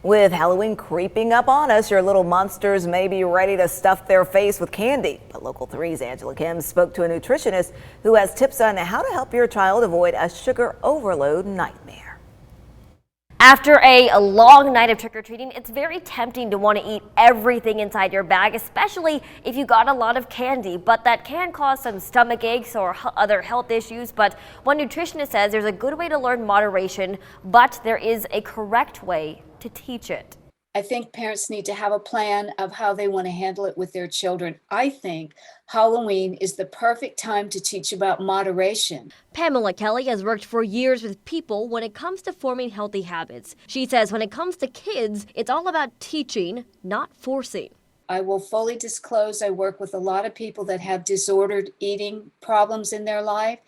With Halloween creeping up on us, your little monsters may be ready to stuff their face with candy. But Local 3's Pamela Kelle spoke to a nutritionist who has tips on how to help your child avoid a sugar overload nightmare. After a long night of trick-or-treating, it's very tempting to want to eat everything inside your bag, especially if you got a lot of candy. But that can cause some stomach aches or other health issues. But one nutritionist says there's a good way to learn moderation, but there is a correct way to teach it. I think parents need to have a plan of how they want to handle it with their children. I think Halloween is the perfect time to teach about moderation. Pamela Kelle has worked for years with people when it comes to forming healthy habits. She says when it comes to kids, it's all about teaching, not forcing. I will fully disclose I work with a lot of people that have disordered eating problems in their life,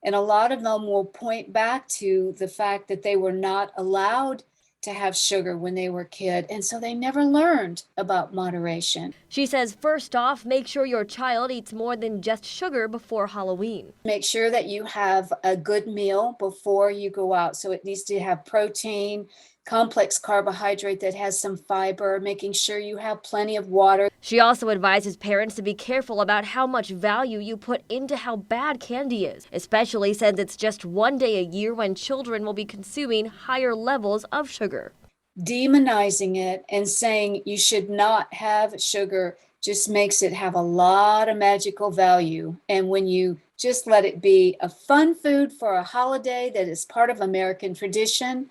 and a lot of them will point back to the fact that they were not allowed to have sugar when they were a kid, and so they never learned about moderation. She says first off, make sure your child eats more than just sugar before Halloween. Make sure that you have a good meal before you go out. So it needs to have protein, complex carbohydrate that has some fiber, making sure you have plenty of water. She also advises parents to be careful about how much value you put into how bad candy is, especially since it's just one day a year when children will be consuming higher levels of sugar. Demonizing it and saying you should not have sugar just makes it have a lot of magical value. And when you just let it be a fun food for a holiday that is part of American tradition,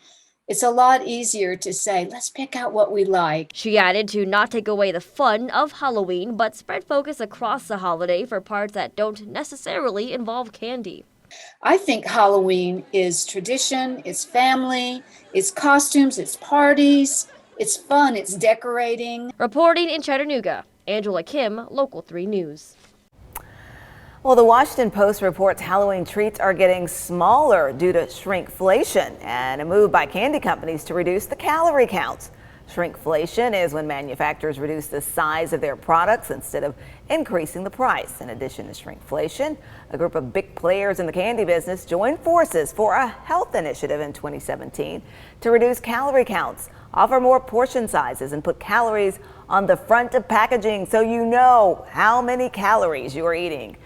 it's a lot easier to say, let's pick out what we like. She added to not take away the fun of Halloween, but spread focus across the holiday for parts that don't necessarily involve candy. I think Halloween is tradition, it's family, it's costumes, it's parties, it's fun, it's decorating. Reporting in Chattanooga, Pamela Kelle, Local 3 News. Well, the Washington Post reports Halloween treats are getting smaller due to shrinkflation and a move by candy companies to reduce the calorie counts. Shrinkflation is when manufacturers reduce the size of their products instead of increasing the price. In addition to shrinkflation, a group of big players in the candy business joined forces for a health initiative in 2017 to reduce calorie counts, offer more portion sizes, and put calories on the front of packaging so you know how many calories you are eating.